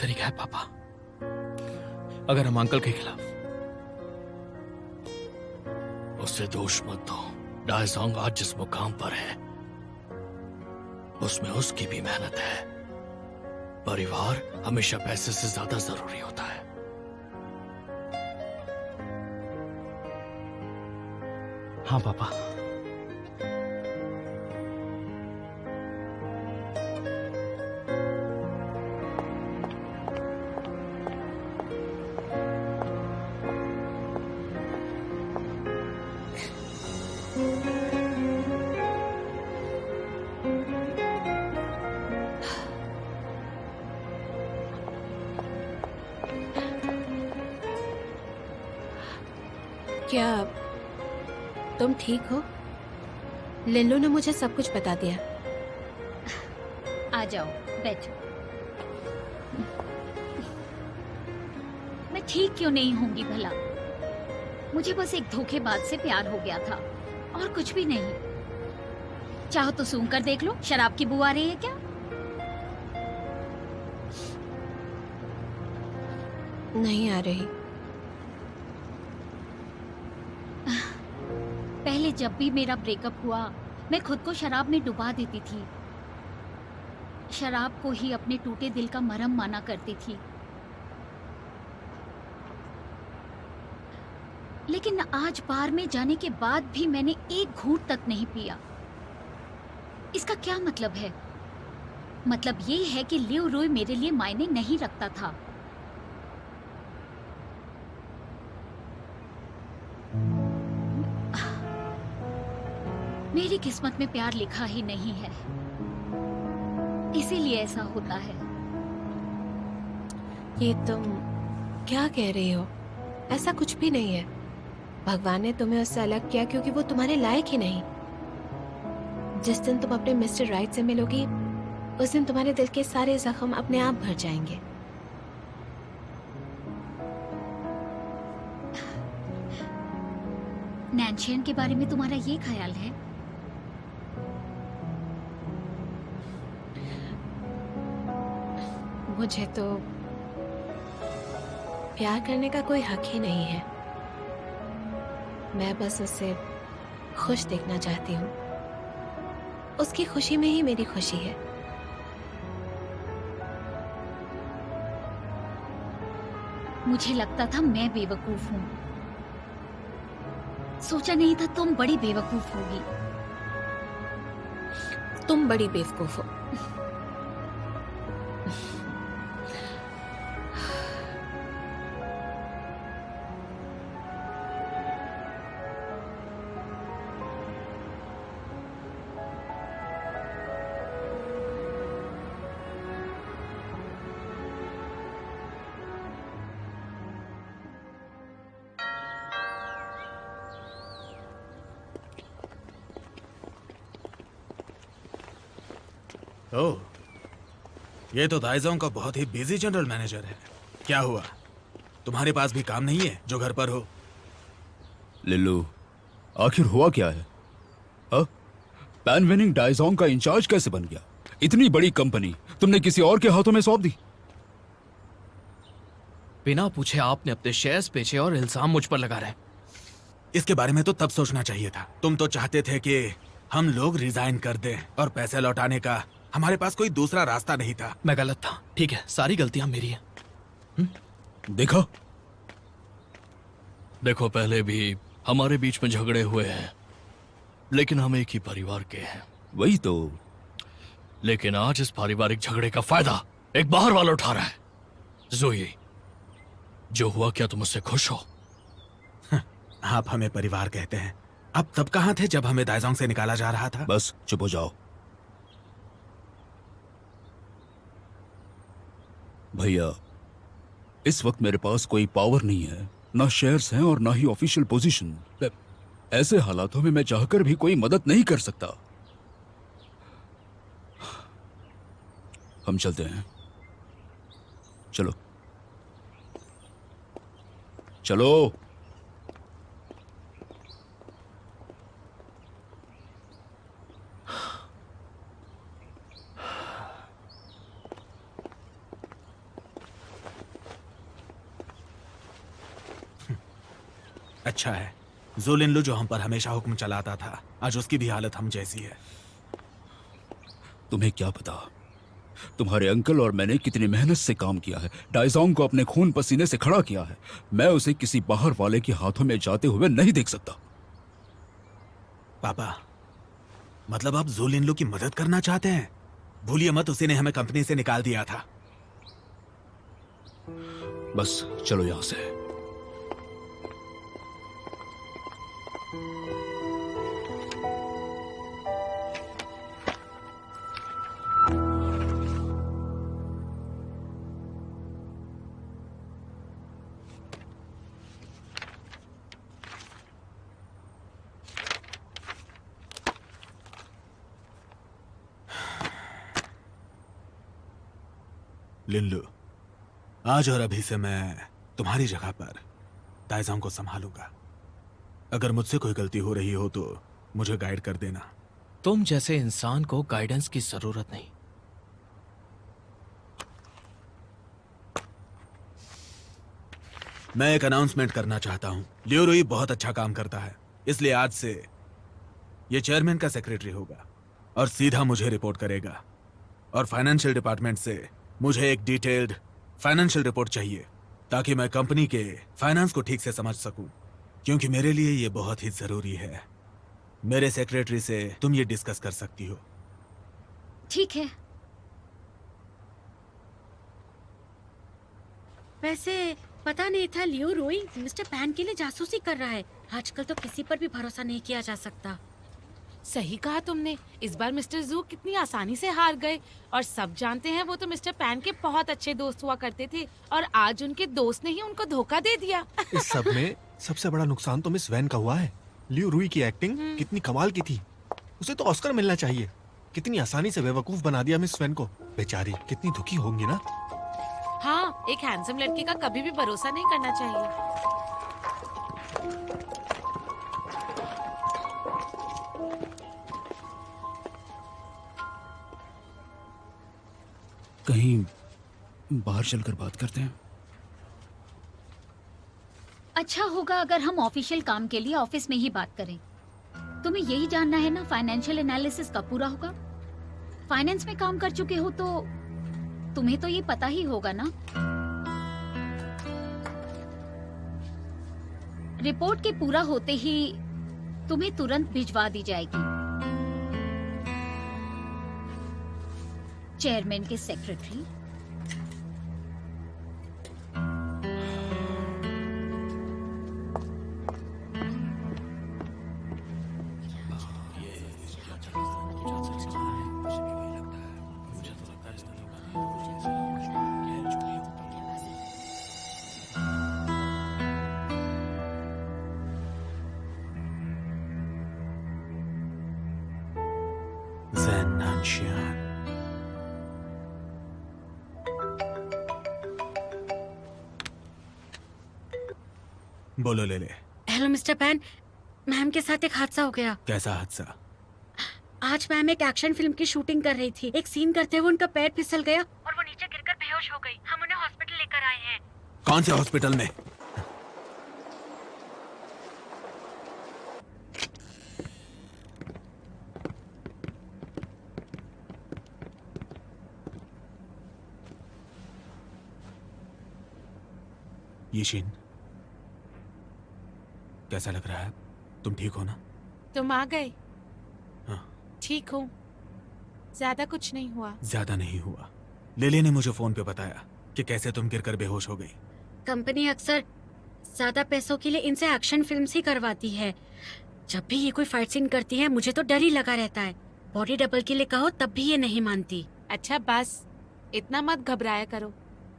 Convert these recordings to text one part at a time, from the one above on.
तरीका है पापा। अगर हम अंकल के खिलाफ, उससे दोष मत दो। डायसोंग आज जिस मुकाम पर है उसमें उसकी भी मेहनत है। परिवार हमेशा पैसे से ज्यादा जरूरी होता है। हाँ पापा। क्या तुम ठीक हो? लिल्लू ने मुझे सब कुछ बता दिया। आ जाओ, बैठो। मैं ठीक क्यों नहीं होंगी भला? मुझे बस एक धोखेबाज से प्यार हो गया था और कुछ भी नहीं। चाहो तो सूंघ कर देख लो, शराब की बू आ रही है क्या? नहीं आ रही। पहले जब भी मेरा ब्रेकअप हुआ मैं खुद को शराब में डुबा देती थी। शराब को ही अपने टूटे दिल का मरहम माना करती थी। लेकिन आज बार में जाने के बाद भी मैंने एक घूंट तक नहीं पिया। इसका क्या मतलब है? मतलब ये है कि लियो रुई मेरे लिए मायने नहीं रखता था। मेरी किस्मत में प्यार लिखा ही नहीं है, इसीलिए ऐसा होता है। ये तुम क्या कह रही हो? ऐसा कुछ भी नहीं है। भगवान ने तुम्हें उससे अलग किया क्योंकि वो तुम्हारे लायक ही नहीं। जिस दिन तुम अपने मिस्टर राइट से मिलोगी उस दिन तुम्हारे दिल के सारे जख्म अपने आप भर जाएंगे। नैन्शियन के बारे में तुम्हारा ये ख्याल है? मुझे तो प्यार करने का कोई हक ही नहीं है। मैं बस उसे खुश देखना चाहती हूँ। उसकी खुशी में ही मेरी खुशी है। मुझे लगता था मैं बेवकूफ हूँ। सोचा नहीं था तुम बड़ी बेवकूफ होगी। तुम बड़ी बेवकूफ हो। ओह, ये तो दाइजोंग का बहुत ही बिजी जनरल मैनेजर है। क्या हुआ? तुम्हारे पास भी काम नहीं है जो घर पर हो? लिल्लू, आखिर हुआ क्या है? पैन विनिंग डाइजोंग का इंचार्ज कैसे बन गया? इतनी बड़ी कंपनी तुमने किसी और के हाथों में सौंप दी। बिना पूछे आपने अपने शेयर्स बेचे और इल्जाम मुझ पर लगा रहे। इसके बारे में तो तब सोचना चाहिए था। तुम तो चाहते थे कि हम लोग रिजाइन कर दें और पैसे लौटाने का हमारे पास कोई दूसरा रास्ता नहीं था। मैं गलत था, ठीक है, सारी गलतियां मेरी हैं। देखा? देखो, पहले भी हमारे बीच में झगड़े हुए हैं, लेकिन हम एक ही परिवार के हैं। वही तो। लेकिन आज इस पारिवारिक झगड़े का फायदा एक बाहर वाला उठा रहा है। जोई, जो हुआ क्या तुम उससे खुश हो? आप हमें परिवार कहते हैं। अब तब कहाँ थे जब हमें दाइजोंग से निकाला जा रहा था? बस चुप हो जाओ। भैया, इस वक्त मेरे पास कोई पावर नहीं है, ना शेयर्स हैं और ना ही ऑफिशियल पोजीशन। ऐसे हालातों में मैं चाहकर भी कोई मदद नहीं कर सकता। हम चलते हैं। चलो चलो। अच्छा है, जोलिनलू जो हम पर हमेशा हुक्म चलाता था, आज उसकी भी हालत हम जैसी है। तुम्हें क्या पता तुम्हारे अंकल और मैंने कितनी मेहनत से काम किया है, डाइजोंग को अपने खून पसीने से खड़ा किया है। मैं उसे किसी बाहर वाले के हाथों में जाते हुए नहीं देख सकता। पापा, मतलब आप जोलिनलू की मदद करना चाहते हैं? भूलिए मत, उसी ने हमें कंपनी से निकाल दिया था। बस चलो यहां से। लिनलू, आज और अभी से मैं तुम्हारी जगह पर दाइजोंग को संभालूंगा। अगर मुझसे कोई गलती हो रही हो तो मुझे गाइड कर देना। तुम जैसे इंसान को गाइडेंस की जरूरत नहीं। मैं एक अनाउंसमेंट करना चाहता हूं। लियो रुई बहुत अच्छा काम करता है, इसलिए आज से ये चेयरमैन का सेक्रेटरी होगा और सीधा मुझे रिपोर्ट करेगा। और फाइनेंशियल डिपार्टमेंट से मुझे एक डिटेल्ड फाइनेंशियल रिपोर्ट चाहिए, ताकि मैं कंपनी के फाइनेंस को ठीक से समझ सकूं, क्योंकि मेरे लिए ये बहुत ही जरूरी है। मेरे सेक्रेटरी से तुम ये डिस्कस कर सकती हो। ठीक है। वैसे पता नहीं था लियो रोई मिस्टर पैन के लिए जासूसी कर रहा है। आजकल तो किसी पर भी भरोसा नहीं किया जा सकता। सही कहा तुमने। इस बार मिस्टर जू कितनी आसानी से हार गए, और सब जानते हैं वो तो मिस्टर पैन के बहुत अच्छे दोस्त हुआ करते थे, और आज उनके दोस्त ने ही उनको धोखा दे दिया। इस सब में सबसे बड़ा नुकसान तो मिस वैन का हुआ है। लियो रुई की एक्टिंग कितनी कमाल की थी, उसे तो ऑस्कर मिलना चाहिए। कितनी आसानी से बेवकूफ बना दिया मिस वैन को। बेचारी कितनी दुखी होंगी ना। हाँ, एक हैंडसम लड़के का कभी भी भरोसा नहीं करना चाहिए। कहीं बाहर चलकर बात करते हैं। अच्छा होगा अगर हम ऑफिशियल काम के लिए ऑफिस में ही बात करें। तुम्हें यही जानना है ना फाइनेंशियल एनालिसिस कब पूरा होगा? फाइनेंस में काम कर चुके हो तो तुम्हें तो ये पता ही होगा ना। रिपोर्ट के पूरा होते ही तुम्हें तुरंत भिजवा दी जाएगी चेयरमैन के सेक्रेटरी। ज़ेन नानशियान। बोलो ले ले। हेलो मिस्टर पैन, मैम के साथ एक हादसा हो गया। कैसा हादसा? आज मैम एक एक्शन फिल्म की शूटिंग कर रही थी। एक सीन करते हुए उनका पैर फिसल गया और वो नीचे गिरकर बेहोश हो गई। हम उन्हें हॉस्पिटल लेकर आए हैं। कौन से हॉस्पिटल में? यीशिन, कैसा लग रहा है? तुम ठीक हो ना? तुम आ गए। हाँ। ठीक हूँ, ज्यादा कुछ नहीं हुआ। ज्यादा नहीं हुआ। लेले ने मुझे फोन पे बताया कि कैसे तुम गिरकर बेहोश हो गई। कंपनी अक्सर ज्यादा पैसों के लिए इनसे एक्शन फिल्म्स ही करवाती है। जब भी ये कोई फाइट सीन करती है मुझे तो डर ही लगा रहता है। बॉडी डबल के लिए कहो तब भी ये नहीं मानती। अच्छा बस, इतना मत घबराया करो,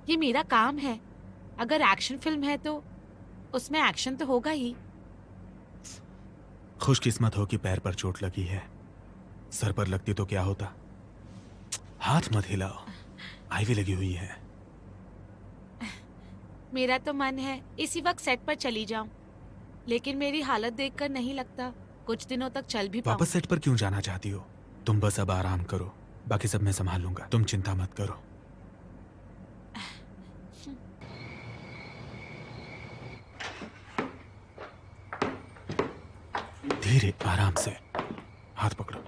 ये मेरा काम है। अगर एक्शन फिल्म है तो उसमें एक्शन तो होगा ही। खुशकिस्मत हो कि पैर पर चोट लगी है, सर पर लगती तो क्या होता। हाथ मत हिलाओ, आईवी लगी हुई है। मेरा तो मन है इसी वक्त सेट पर चली जाऊं, लेकिन मेरी हालत देखकर नहीं लगता कुछ दिनों तक चल भी पाऊं। वापस सेट पर क्यों जाना चाहती हो? तुम बस अब आराम करो, बाकी सब मैं संभाल लूंगा। तुम चिंता मत करो। धीरे, आराम से। हाथ पकड़ो।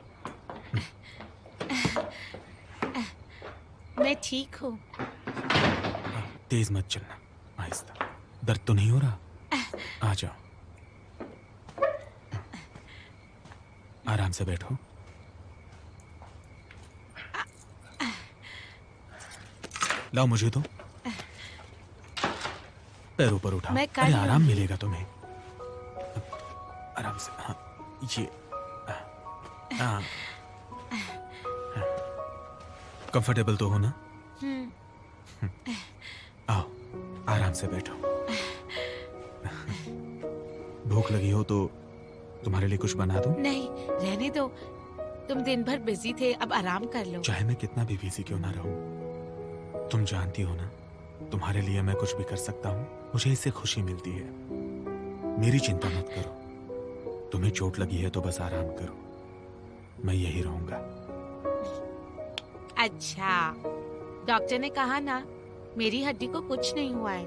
मैं ठीक हूँ। तेज मत चलना, आहिस्ता। दर्द तो नहीं हो रहा? आ जाओ, आराम से बैठो। लाओ मुझे दो। पैर ऊपर उठाओ। मैं कर अरे आराम लूंगी। मिलेगा तुम्हें, आराम से। हाँ, ये हाँ, कंफर्टेबल तो हो ना? आओ, आराम से बैठो। भूख लगी हो तो तुम्हारे लिए कुछ बना दूं? नहीं, रहने दो। तुम दिन भर बिजी थे, अब आराम कर लो। चाहे मैं कितना भी बिजी क्यों ना रहूं, तुम जानती हो ना, तुम्हारे लिए मैं कुछ भी कर सकता हूँ। मुझे इससे खुशी मिलती है। मेरी चिंता मत करो। तुम्हें चोट लगी है तो बस आराम करो, मैं यही रहूंगा। अच्छा, डॉक्टर ने कहा ना मेरी हड्डी को कुछ नहीं हुआ है,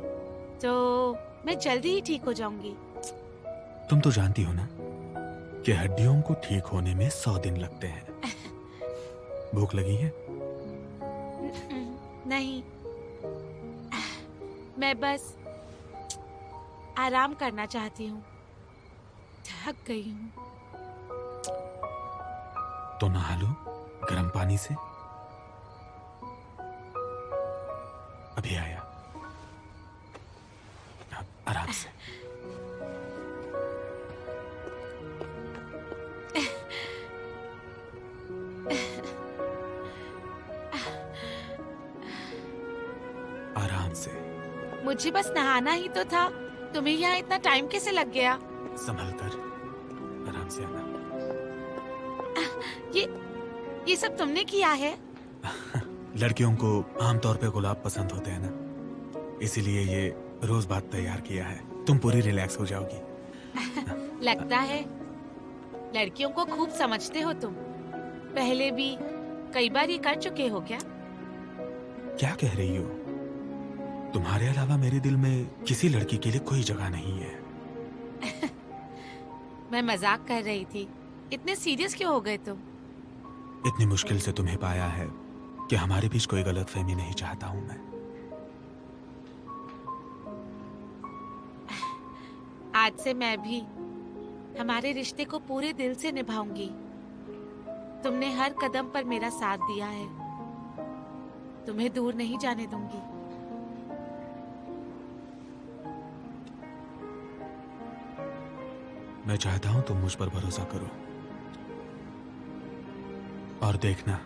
तो मैं जल्दी ही ठीक हो जाऊंगी। तुम तो जानती हो ना कि हड्डियों को ठीक होने में 100 दिन लगते हैं। भूख लगी है? नहीं, मैं बस आराम करना चाहती हूँ। थक गई हूँ। तो नहा लो गर्म पानी से। अभी आया। आराम से। आराम से। मुझे बस नहाना ही तो था, तुम्हें यहाँ इतना टाइम कैसे लग गया? संभल कर, आराम से आना। ये सब तुमने किया है? लड़कियों को आमतौर पे गुलाब पसंद होते हैं ना, इसीलिए ये रोज बात तैयार किया है। तुम पूरी रिलैक्स हो जाओगी। लगता है लड़कियों को खूब समझते हो तुम। पहले भी कई बार ये कर चुके हो क्या? क्या कह रही हो? तुम्हारे अलावा मेरे दिल में किसी लड़की के लिए कोई जगह नहीं है। मैं मजाक कर रही थी। इतने सीरियस क्यों हो गए तुम? इतनी मुश्किल से तुम्हें पाया है कि हमारे बीच कोई गलतफहमी नहीं चाहता हूं मैं। आज से मैं भी हमारे रिश्ते को पूरे दिल से निभाऊंगी। तुमने हर कदम पर मेरा साथ दिया है, तुम्हें दूर नहीं जाने दूंगी। मैं चाहता हूं तुम मुझ पर भरोसा करो और देखना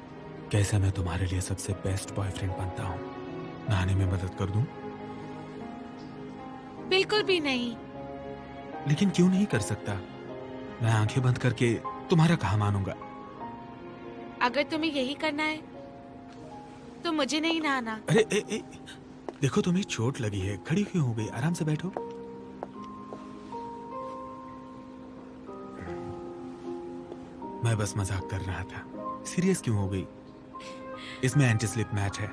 कैसे मैं तुम्हारे लिए सबसे बेस्ट बॉयफ्रेंड बनता हूं। नहाने में मदद कर दूं? बिल्कुल भी नहीं। लेकिन क्यों नहीं कर सकता? मैं आंखें बंद करके तुम्हारा कहा मानूंगा। अगर तुम्हें यही करना है तो मुझे नहीं नहाना। अरे देखो तुम्हें चोट लगी है, खड़ी क्यों हो गई? आराम से बैठो। मैं बस मजाक कर रहा था, सीरियस क्यों हो गई? इसमें एंटी स्लिप मैच है,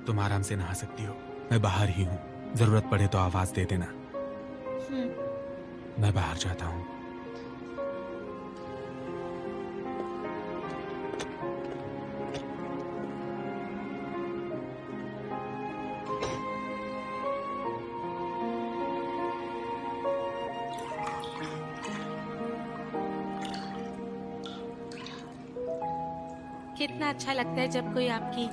तुम आराम से नहा सकती हो। मैं बाहर ही हूँ, जरूरत पड़े तो आवाज दे देना। मैं बाहर जाता हूँ। कितना अच्छा लगता है जब कोई आपकी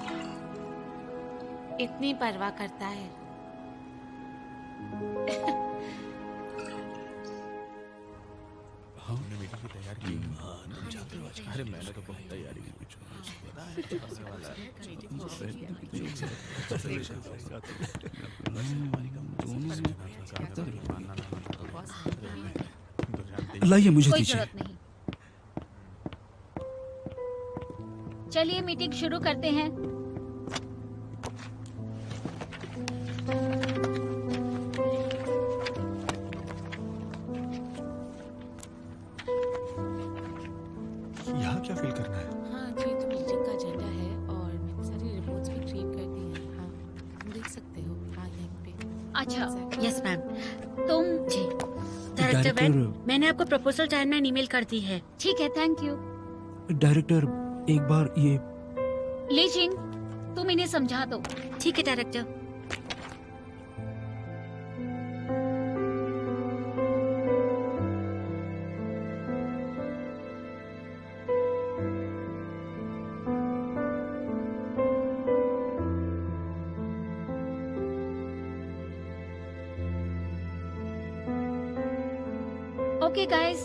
इतनी परवाह करता है। मीटिंग की तैयारी की? अरे मैंने तो बहुत तैयारी की। लाइए मुझे कोई दीजिए। जरूरत नहीं। चलिए मीटिंग शुरू करते हैं। यहाँ क्या फिल करना है? हाँ जी, तो मीटिंग का एजेंडा है और मैंने सारी रिपोर्ट्स भी क्रिएट कर दी हैं। हाँ, तुम देख सकते हो। हाँ, यहाँ पे। अच्छा, यस मैम। तुम जी। डायरेक्टर डायरेक्टर वैन, मैंने आपको प्रपोजल टाइमलाइन ईमेल कर दी है। ठीक है, थैंक यू। डायरेक्टर एक बार ये लीजिंग, तुम इन्हें समझा दो। ठीक है डायरेक्टर। ओके गाइस,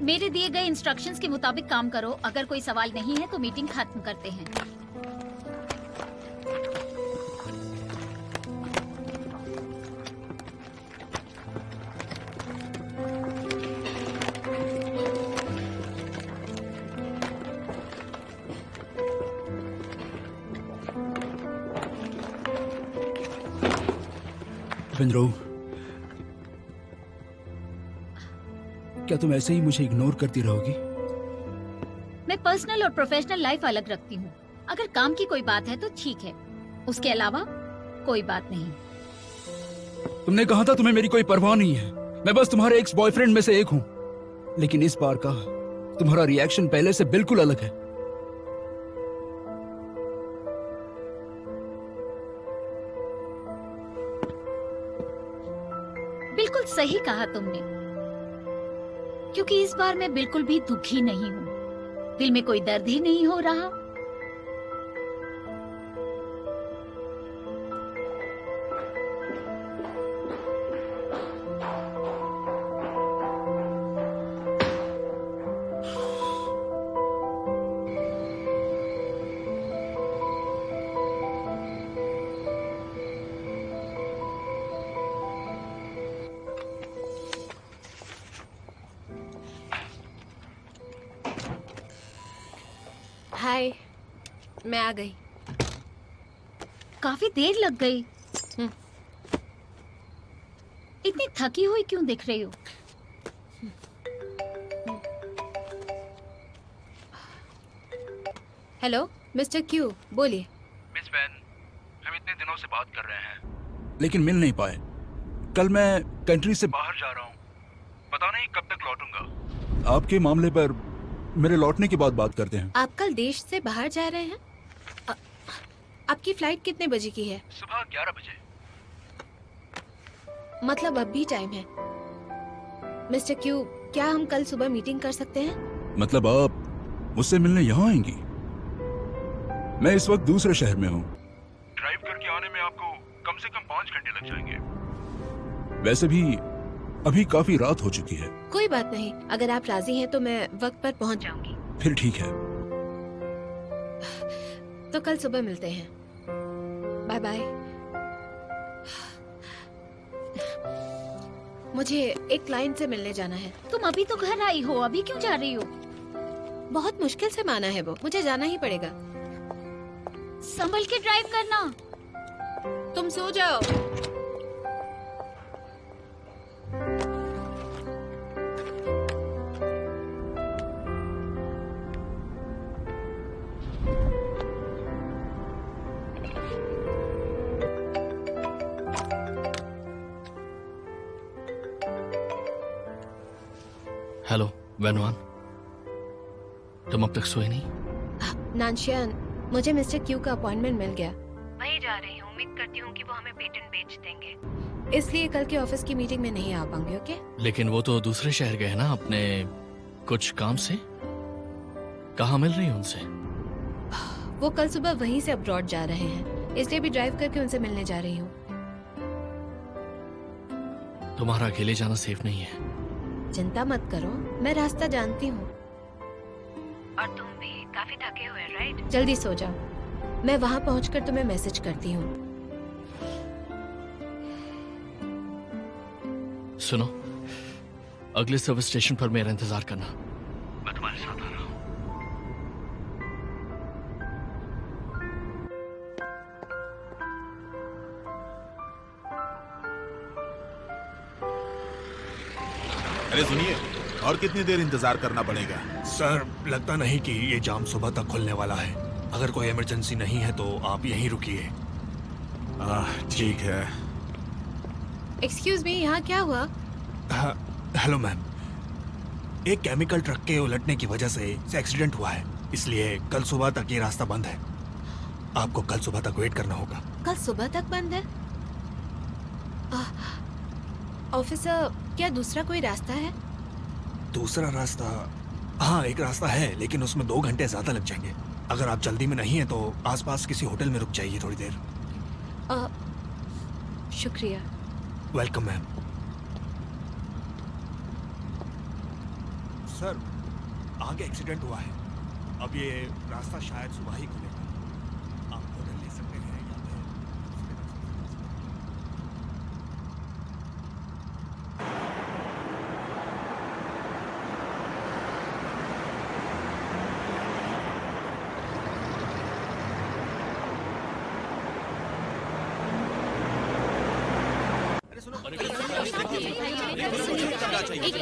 मेरे दिए गए इंस्ट्रक्शंस के मुताबिक काम करो। अगर कोई सवाल नहीं है तो मीटिंग खत्म करते हैं। विंद्रो, क्या तुम ऐसे ही मुझे इग्नोर करती रहोगी? मैं पर्सनल और प्रोफेशनल लाइफ अलग रखती हूँ। अगर काम की कोई बात है तो ठीक है, उसके अलावा कोई बात नहीं। तुमने कहा था तुम्हें मेरी कोई परवाह नहीं है। मैं बस तुम्हारे एक्स बॉयफ्रेंड में से एक हूँ। लेकिन इस बार का तुम्हारा रिएक्शन पहले से बिल्कुल अलग है। बिल्कुल सही कहा तुमने, क्योंकि इस बार मैं बिल्कुल भी दुखी नहीं हूँ। दिल में कोई दर्द ही नहीं हो रहा। हाय, मैं आ गई। काफी देर लग गई। इतनी थकी हुई क्यों दिख रही हो? हेलो मिस्टर क्यू, बोलिए। मिस वैन, हम इतने दिनों से बात कर रहे हैं लेकिन मिल नहीं पाए। कल मैं कंट्री से बाहर जा रहा हूँ, पता नहीं कब तक लौटूंगा। आपके मामले पर मेरे लौटने के बाद बात करते हैं। आप कल देश से बाहर जा रहे हैं? आपकी फ्लाइट कितने बजे की है? सुबह 11 बजे। मतलब अब भी टाइम है। मिस्टर क्यू, क्या हम कल सुबह मीटिंग कर सकते हैं? मतलब आप मुझसे मिलने यहाँ आएंगी? मैं इस वक्त दूसरे शहर में हूँ। ड्राइव करके आने में आपको कम से कम 5 घंटे लग जाएंगे। वैसे भी अभी काफी रात हो चुकी है। कोई बात नहीं, अगर आप राजी हैं तो मैं वक्त पर पहुंच जाऊंगी। फिर ठीक है। तो कल सुबह मिलते हैं। Bye bye. मुझे एक क्लाइंट से मिलने जाना है। तुम अभी तो घर आई हो, अभी क्यों जा रही हो? बहुत मुश्किल से माना है वो, मुझे जाना ही पड़ेगा। संभल के ड्राइव करना। तुम सो जाओ। हेलो वैनवान, तुम अब तक सोए नहीं? नानशियान, मुझे मिस्टर क्यू का अपॉइंटमेंट मिल गया। वहीं जा रही हूँ। उम्मीद करती हूँ कि वो हमें पेटेंट बेच देंगे, इसलिए कल के ऑफिस की मीटिंग में नहीं आ पाऊंगी। ओके? लेकिन वो तो दूसरे शहर गए ना अपने कुछ काम से। कहाँ मिल रही है उनसे? वो कल सुबह वहीं से अब्रॉड जा रहे हैं, इसलिए भी ड्राइव करके उनसे मिलने जा रही हूँ। तुम्हारा अकेले जाना सेफ नहीं है। चिंता मत करो, मैं रास्ता जानती हूँ। और तुम भी काफी थके हुए, राइट? जल्दी सो जाओ, मैं वहाँ पहुँचकर तुम्हें मैसेज करती हूँ। सुनो, अगले सर्विस स्टेशन पर मेरा इंतजार करना, मैं तुम्हारे साथ आ रहा हूँ। अरे सुनिए, और कितनी देर इंतजार करना पड़ेगा? सर, लगता नहीं कि ये जाम सुबह तक खुलने वाला है। अगर कोई इमरजेंसी नहीं है तो आप यहीं रुकिए। ठीक है। एक्सक्यूज मी, यहाँ क्या हुआ? हेलो मैम, एक केमिकल ट्रक के उलटने की वजह से एक्सीडेंट हुआ है, इसलिए कल सुबह तक ये रास्ता बंद है। आपको कल सुबह तक वेट करना होगा। कल सुबह तक बंद है? ऑफिसर, क्या दूसरा कोई रास्ता है? दूसरा रास्ता? हाँ, एक रास्ता है, लेकिन उसमें 2 घंटे ज्यादा लग जाएंगे। अगर आप जल्दी में नहीं हैं तो आसपास किसी होटल में रुक जाइए थोड़ी देर। शुक्रिया। Welcome ma'am. सर, आगे एक्सीडेंट हुआ है। अब ये रास्ता शायद सुबह ही खुलेगा। आप होटल ले सकते हैं या फिर दूसरे रास्ते से जा सकते हैं।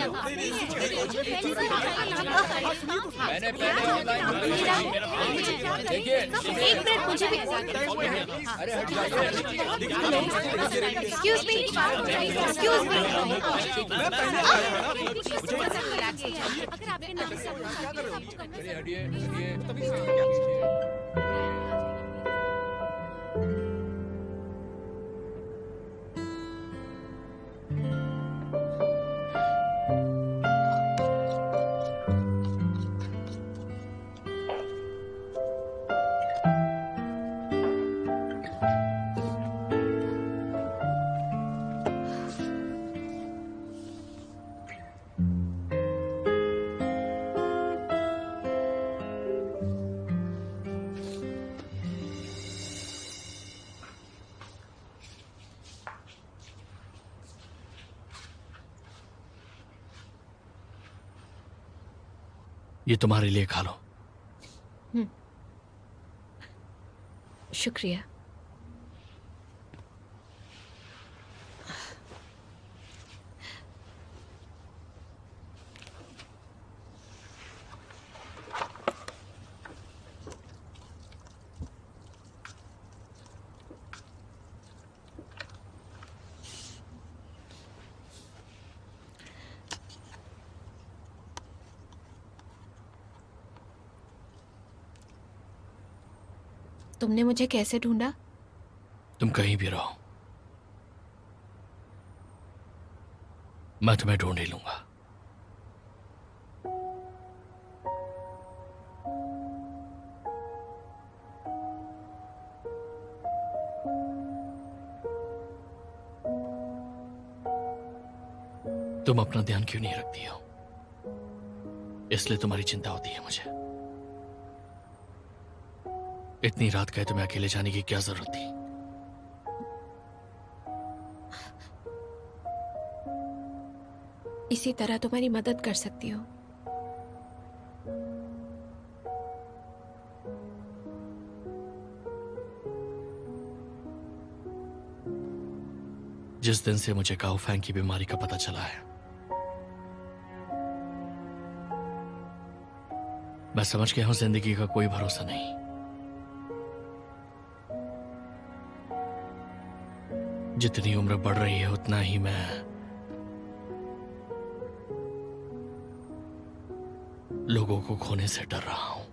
मैंने पहले ऑनलाइन देखिए, एक मिनट, मुझे भी। अरे हट जाइए। Excuse me, excuse me. अगर आपके नाम से चलिए, हटिए हटिए। ये तुम्हारे लिए, खा लो। शुक्रिया। तुमने मुझे कैसे ढूंढा? तुम कहीं भी रहो, मैं तुम्हें ढूंढ ही लूंगा। तुम अपना ध्यान क्यों नहीं रखती हो? इसलिए तुम्हारी चिंता होती है मुझे। इतनी रात गए तुम्हें अकेले जाने की क्या जरूरत थी? इसी तरह तुम्हारी मदद कर सकती हूँ। जिस दिन से मुझे काओ फैंग की बीमारी का पता चला है, मैं समझ गया हूं जिंदगी का कोई भरोसा नहीं। जितनी उम्र बढ़ रही है उतना ही मैं लोगों को खोने से डर रहा हूं।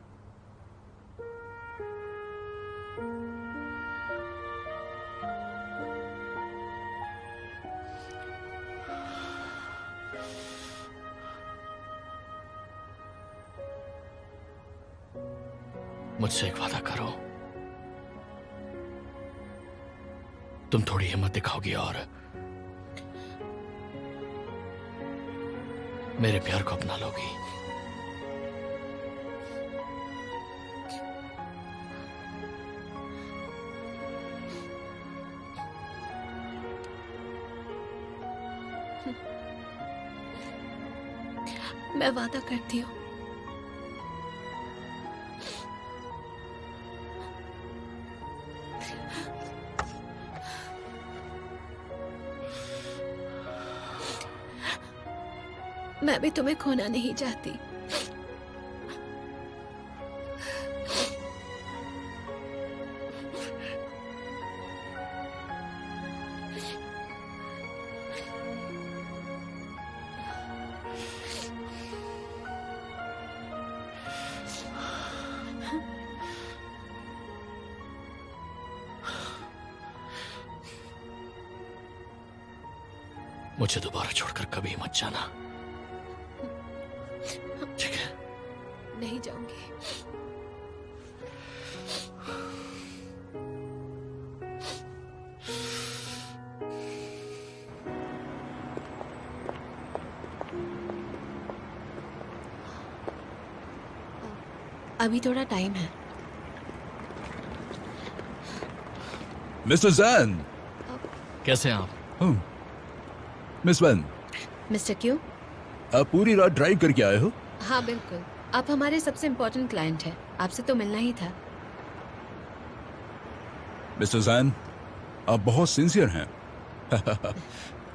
मुझसे एक वादा करो, तुम थोड़ी हिम्मत दिखाओगी और मेरे प्यार को अपना लोगी। मैं वादा करती हूँ। मैं भी तुम्हें खोना नहीं चाहती। मुझे दोबारा छोड़कर कभी मत जाना, ठीक है? नहीं जाऊंगी। अभी थोड़ा टाइम है। मिस्टर जैन। कैसे हैं आप? मिस वैन, मिस्टर क्यों? आप पूरी रात ड्राइव करके आए हो? हाँ बिल्कुल, आप हमारे सबसे इम्पोर्टेंट क्लाइंट हैं, आपसे तो मिलना ही था। मिस्टर जैन, आप बहुत सिंसियर हैं।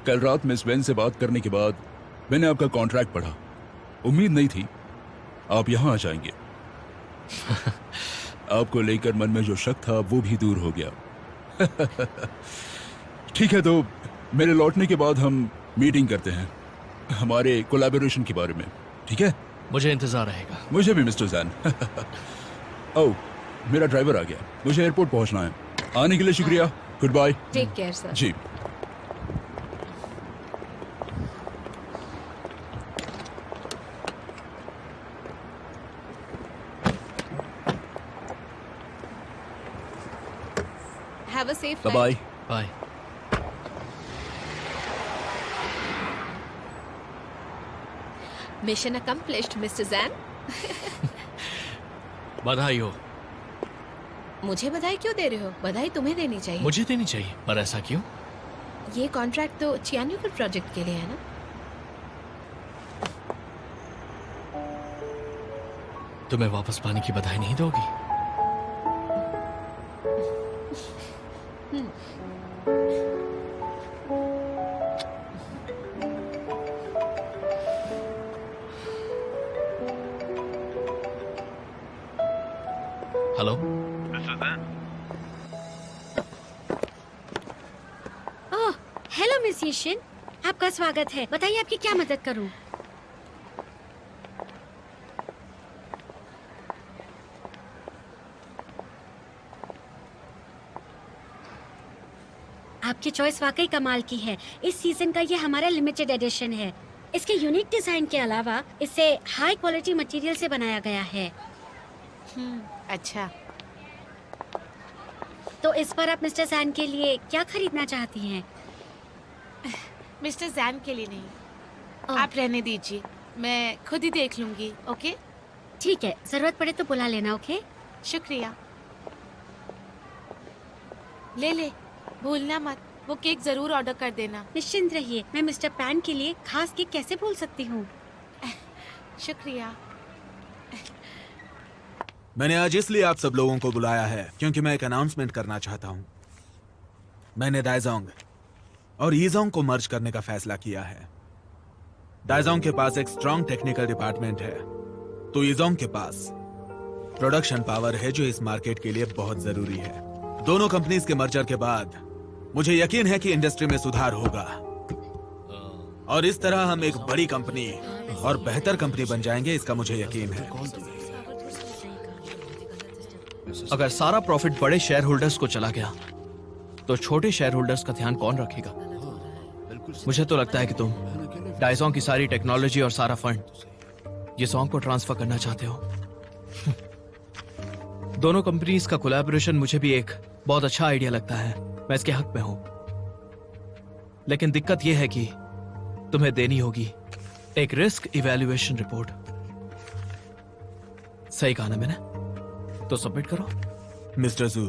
कल रात मिस वैन से बात करने के बाद मैंने आपका कॉन्ट्रैक्ट पढ़ा। उम्मीद नहीं थी आप यहाँ आ जाएंगे। आपको लेकर मन में जो शक था वो भी दूर हो गया। ठीक है, तो मेरे लौटने के बाद हम मीटिंग करते हैं हमारे कोलैबोरेशन के बारे में, ठीक है? मुझे इंतजार रहेगा। मुझे भी मिस्टर जैन। ओह, मेरा ड्राइवर आ गया, मुझे एयरपोर्ट पहुंचना है। आने के लिए शुक्रिया, good bye. Take care sir. जी। Have a safe bye. Bye. Mission accomplished mister Jain. बधाई हो। मुझे बधाई क्यों दे रहे हो? बधाई तुम्हें देनी चाहिए। मुझे देनी चाहिए, पर ऐसा क्यों? ये कॉन्ट्रैक्ट तो चियानुकल प्रोजेक्ट के लिए है ना? तुम्हें वापस पाने की बधाई नहीं दोगी? हेलो, ओह, हेलो मिस यीशिन, आपका स्वागत है। बताइए आपकी क्या मदद करूं? आपकी चॉइस वाकई कमाल की है। इस सीजन का ये हमारा लिमिटेड एडिशन है। इसके यूनिक डिजाइन के अलावा इसे हाई क्वालिटी मटेरियल से बनाया गया है। अच्छा। तो इस पर आप मिस्टर जैन के लिए क्या खरीदना चाहती हैं? मिस्टर जैन के लिए नहीं, ओह। आप रहने दीजिए, मैं खुद ही देख लूंगी। ओके, ठीक है, जरूरत पड़े तो बुला लेना। ओके, शुक्रिया। ले, भूलना मत, वो केक जरूर ऑर्डर कर देना। निश्चिंत रहिए, मैं मिस्टर पैन के लिए खास केक कैसे भूल सकती हूँ। शुक्रिया। मैंने आज इसलिए आप सब लोगों को बुलाया है क्योंकि मैं एक अनाउंसमेंट करना चाहता हूं। मैंने दाइजोंग और ईजोंग को मर्ज करने का फैसला किया है। दाइजोंग के पास एक स्ट्रॉन्ग टेक्निकल डिपार्टमेंट है, तो ईजोंग के पास प्रोडक्शन पावर है जो इस मार्केट के लिए बहुत जरूरी है। दोनों कंपनीज के मर्जर के बाद मुझे यकीन है कि इंडस्ट्री में सुधार होगा और इस तरह हम एक बड़ी कंपनी और बेहतर कंपनी बन जाएंगे, इसका मुझे यकीन है। अगर सारा प्रॉफिट बड़े शेयर होल्डर्स को चला गया तो छोटे शेयर होल्डर्स का ध्यान कौन रखेगा? मुझे तो लगता है कि तुम दाइजोंग की सारी टेक्नोलॉजी और सारा फंड ये सॉन्ग को ट्रांसफर करना चाहते हो। दोनों कंपनीज का कोलैबोरेशन मुझे भी एक बहुत अच्छा आइडिया लगता है, मैं इसके हक में हूं। लेकिन दिक्कत यह है कि तुम्हें देनी होगी एक रिस्क इवैल्यूएशन रिपोर्ट। सही कहा ना मैंने? तो सबमिट करो। मिस्टर जू,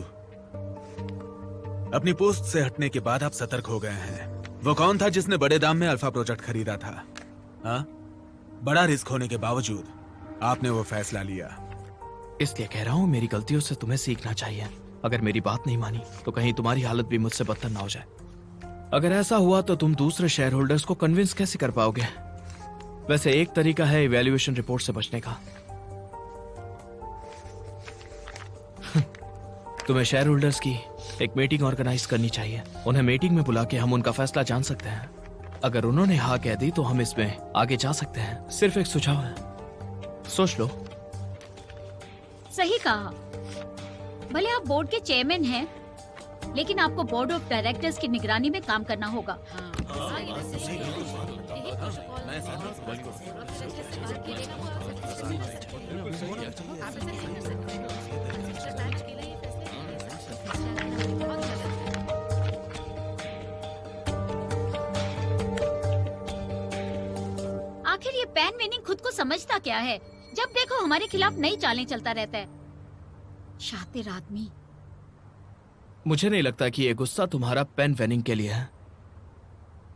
अपनी पोस्ट से हटने के बाद आप सतर्क हो गए हैं। वो कौन था जिसने बड़े दाम में अल्फा प्रोजेक्ट खरीदा था? हाँ, बड़ा रिस्क होने के बावजूद आपने वो फैसला लिया। इसलिए कह रहा हूं, मेरी गलतियों से तुम्हें सीखना चाहिए। अगर मेरी बात नहीं मानी तो कहीं तुम्हारी हालत भी मुझसे बदतर ना हो जाए। अगर ऐसा हुआ तो तुम दूसरे शेयर होल्डर्स को कन्विंस कैसे कर पाओगे? वैसे एक तरीका है इवैल्यूएशन रिपोर्ट से बचने का। तुम्हें शेयर होल्डर्स की एक मीटिंग ऑर्गेनाइज करनी चाहिए। उन्हें मीटिंग में बुला के हम उनका फैसला जान सकते हैं। अगर उन्होंने हाँ कह दी तो हम इसमें आगे जा सकते हैं। सिर्फ एक सुझाव है, सोच लो। सही कहा। भले आप बोर्ड के चेयरमैन हैं, लेकिन आपको बोर्ड ऑफ डायरेक्टर्स की निगरानी में काम करना होगा। आप ऐसा नहीं कर सकते। मिस्टर पैन अकेले ये फैसले नहीं ले सकते। बहुत गलत है। आखिर ये पैन वेनिंग खुद को समझता क्या है? जब देखो हमारे खिलाफ नई चालें चलता रहता है। शातिर आदमी। मुझे नहीं लगता कि ये गुस्सा तुम्हारा पेन वेनिंग के लिए है।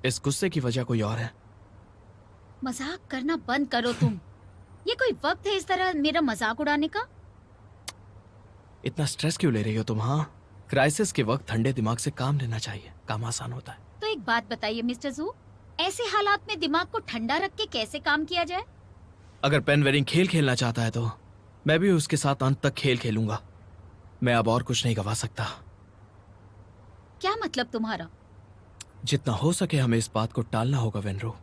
इस गुस्से की वजह कोई और है। मजाक करना बंद करो तुम। ये कोई वक्त है इस तरह मेरा मजाक उड़ाने का? इतना स्ट्रेस क्यों ले रही हो तुम? हाँ, क्राइसिस के वक्त ठंडे दिमाग से काम लेना चाहिए, काम आसान होता है। तो एक बात बताइए मिस्टर जू, ऐसे हालात में दिमाग को ठंडा रख के कैसे काम किया जाए? अगर पेन वेनिंग खेल खेलना चाहता है तो मैं भी उसके साथ अंत तक खेल खेलूंगा। मैं अब और कुछ नहीं गवा सकता। क्या मतलब तुम्हारा? जितना हो सके हमें इस बात को टालना होगा वेनरो।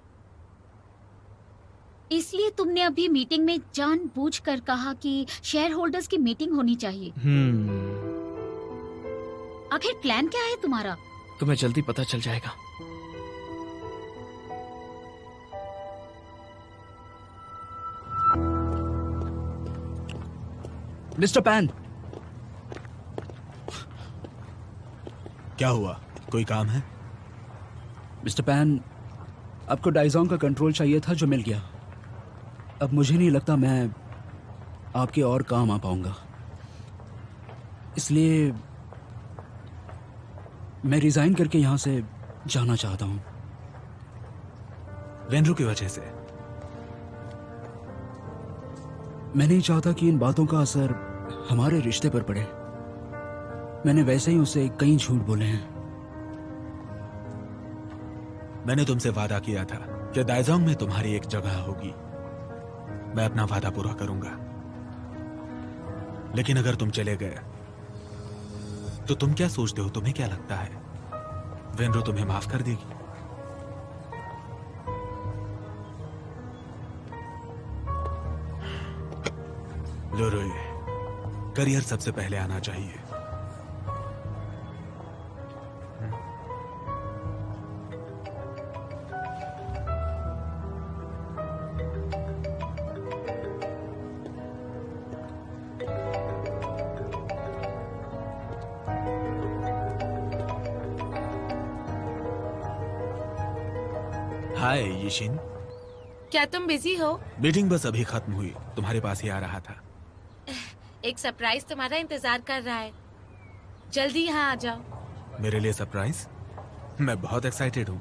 इसलिए तुमने अभी मीटिंग में जानबूझकर कहा कि शेयर होल्डर्स की मीटिंग होनी चाहिए। आखिर प्लान क्या है तुम्हारा? तुम्हें जल्दी पता चल जाएगा। मिस्टर पैन, क्या हुआ? कोई काम है? मिस्टर पैन, आपको डाइजोंग का कंट्रोल चाहिए था जो मिल गया। अब मुझे नहीं लगता मैं आपके और काम आ पाऊंगा, इसलिए मैं रिजाइन करके यहां से जाना चाहता हूं। वेनरू की वजह से? मैं नहीं चाहता कि इन बातों का असर हमारे रिश्ते पर पड़े। मैंने वैसे ही उसे कई झूठ बोले हैं। मैंने तुमसे वादा किया था कि दाइजोंग में तुम्हारी एक जगह होगी। मैं अपना वादा पूरा करूंगा। लेकिन अगर तुम चले गए तो तुम क्या सोचते हो? तुम्हें क्या लगता है वेनरू तुम्हें माफ कर देगी? लोरोई, करियर सबसे पहले आना चाहिए। हाय यिशिन। क्या तुम बिजी हो? मीटिंग बस अभी खत्म हुई, तुम्हारे पास ही आ रहा था। एक सरप्राइज तुम्हारा इंतजार कर रहा है, जल्दी यहाँ आ जाओ। मेरे लिए सरप्राइज? मैं बहुत एक्साइटेड हूँ।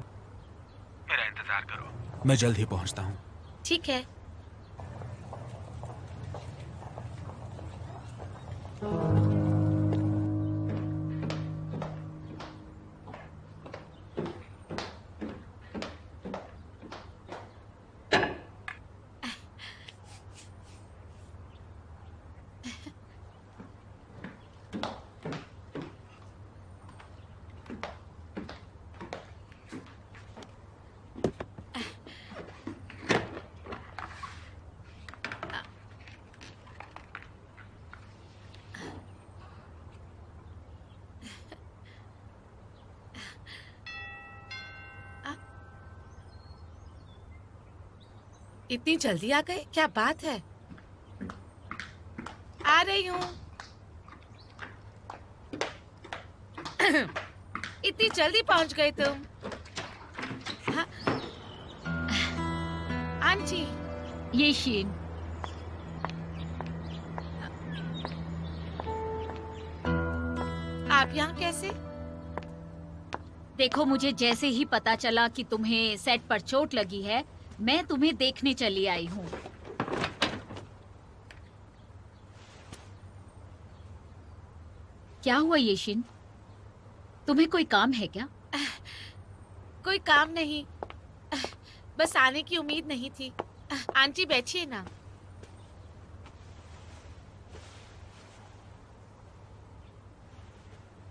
मेरा इंतजार करो, मैं जल्द ही पहुँचता हूँ। ठीक है। इतनी जल्दी आ गए? क्या बात है? आ रही हूँ। इतनी जल्दी पहुंच गए तुम? हाँ। आंटी। ये शीन। आप यहाँ कैसे? देखो, मुझे जैसे ही पता चला कि तुम्हें सेट पर चोट लगी है, मैं तुम्हें देखने चली आई हूँ। क्या हुआ येशिन? तुम्हें कोई काम है क्या? कोई काम नहीं, बस आने की उम्मीद नहीं थी। आंटी बैठिए ना।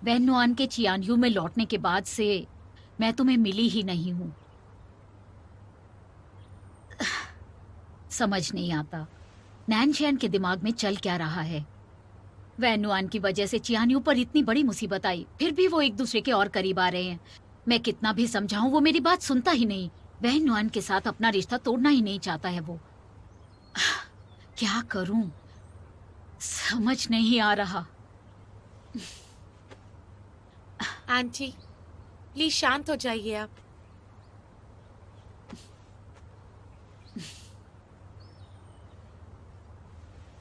वैनुआन के चियानयू में लौटने के बाद से मैं तुम्हें मिली ही नहीं हूँ। समझ नहीं आता नैनशियान के दिमाग में चल क्या रहा है। वैनुआन की वजह से चियानयू पर इतनी बड़ी मुसीबत आई, फिर भी वो एक दूसरे के और करीब आ रहे हैं। मैं कितना भी समझाऊं वो मेरी बात सुनता ही नहीं। वैनुआन के साथ अपना रिश्ता तोड़ना ही नहीं चाहता है वो। क्या करूं? समझ नहीं आ रहा। आंटी प्लीज शांत हो जाइए आप।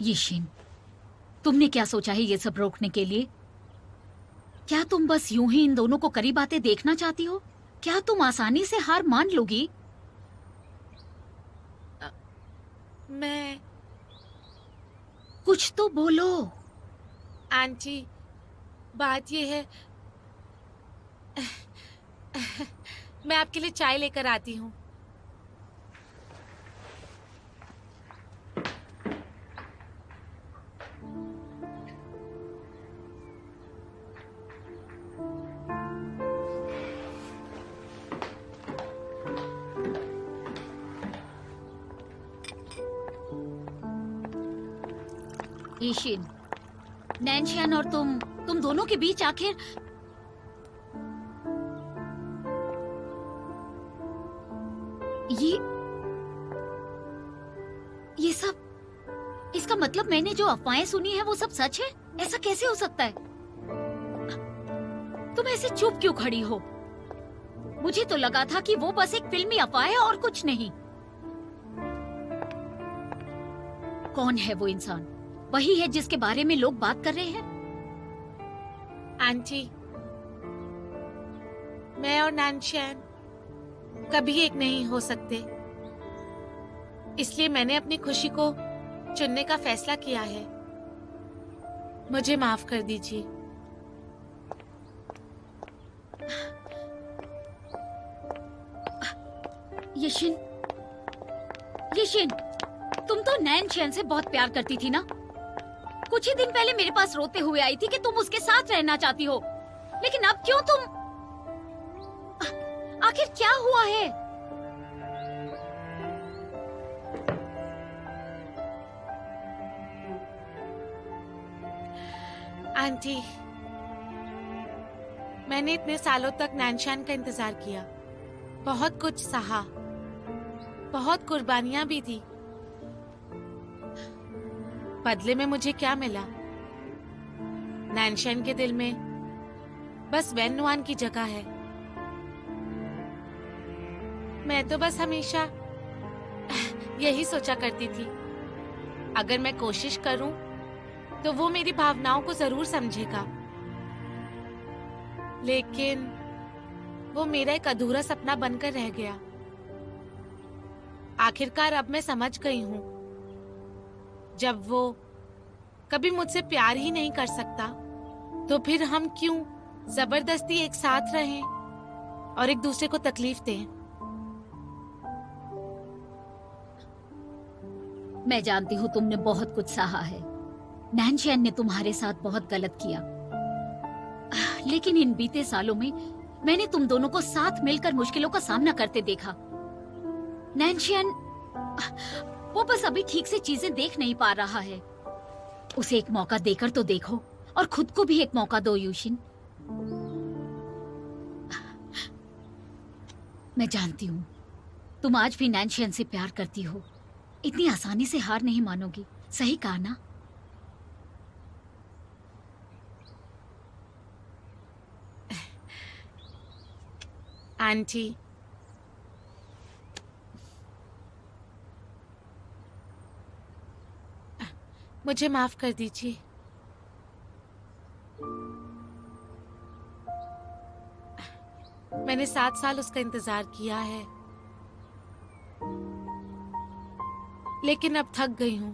यिशिन, तुमने क्या सोचा है ये सब रोकने के लिए? क्या तुम बस यूं ही इन दोनों को करीब आते देखना चाहती हो? क्या तुम आसानी से हार मान लोगी? मैं कुछ तो बोलो। आंटी बात ये है, मैं आपके लिए चाय लेकर आती हूँ। यिशिन, नैनशियान और तुम दोनों के बीच आखिर ये सब, इसका मतलब मैंने जो अफवाहें सुनी है वो सब सच है? ऐसा कैसे हो सकता है? तुम ऐसे चुप क्यों खड़ी हो? मुझे तो लगा था कि वो बस एक फिल्मी अफवाह है और कुछ नहीं। कौन है वो इंसान? वही है जिसके बारे में लोग बात कर रहे हैं? आंटी, मैं और नैनशियान कभी एक नहीं हो सकते, इसलिए मैंने अपनी खुशी को चुनने का फैसला किया है। मुझे माफ कर दीजिए। यिशिन, यिशिन, तुम तो नैनशियान से बहुत प्यार करती थी ना? कुछ ही दिन पहले मेरे पास रोते हुए आई थी कि तुम उसके साथ रहना चाहती हो, लेकिन अब क्यों तुम? आखिर क्या हुआ है? आंटी, मैंने इतने सालों तक नैनशियान का इंतजार किया, बहुत कुछ सहा, बहुत कुर्बानियां भी दी। बदले में मुझे क्या मिला? नैनशियान के दिल में बस वैन नुआन की जगह है। मैं तो बस हमेशा यही सोचा करती थी, अगर मैं कोशिश करूं तो वो मेरी भावनाओं को जरूर समझेगा, लेकिन वो मेरा एक अधूरा सपना बनकर रह गया। आखिरकार अब मैं समझ गई हूं, जब वो कभी मुझसे प्यार ही नहीं कर सकता, तो फिर हम क्यों जबरदस्ती एक साथ रहें और एक दूसरे को तकलीफ दें? मैं जानती हूँ तुमने बहुत कुछ सहा है। नैनशियान ने तुम्हारे साथ बहुत गलत किया, लेकिन इन बीते सालों में मैंने तुम दोनों को साथ मिलकर मुश्किलों का सामना करते देखा। नैनशियान वो बस अभी ठीक से चीजें देख नहीं पा रहा है। उसे एक मौका देकर तो देखो, और खुद को भी एक मौका दो यिशिन। मैं जानती हूँ तुम आज भी नैनशियान से प्यार करती हो, इतनी आसानी से हार नहीं मानोगी। सही कहा ना? आंटी, मुझे माफ कर दीजिए। मैंने 7 साल उसका इंतजार किया है, लेकिन अब थक गई हूं।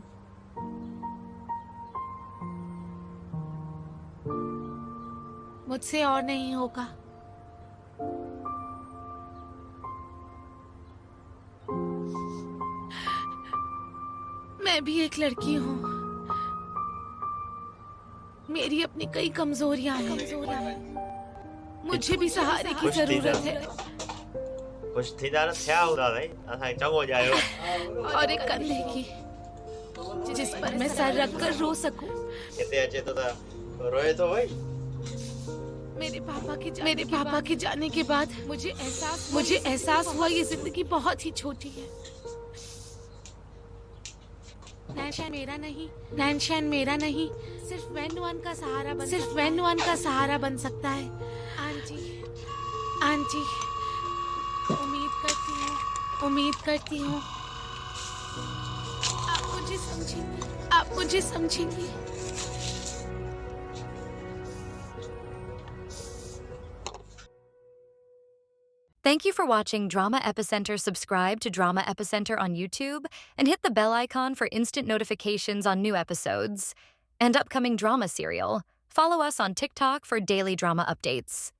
मुझसे और नहीं होगा। मैं भी एक लड़की हूँ, मेरी अपनी कई कमजोरियां हैं। मुझे भी सहारे की जरूरत है। कुछ थी जाना क्या हो रहा है? असा चंग हो जाएगा। और एक कंधे की, जिस पर मैं सर रखकर रो सकूं। कितने अच्छे तो था, रोए तो भाई। मेरे पापा के जाने के बाद मुझे एहसास हुआ ये जिंदगी बहुत ही छोटी है। नैनशैन मेरा नहीं, नैनशैन मेरा नहीं, सिर्फ वैन का सहारा बन, सिर्फ वैन का सहारा बन सकता है। आंटी, आंटी, उम्मीद करती हूँ आप मुझे समझेंगी। Thank you for watching Drama Epicenter. Subscribe to Drama Epicenter on YouTube and hit the bell icon for instant notifications on new episodes and upcoming drama serial. Follow us on TikTok for daily drama updates.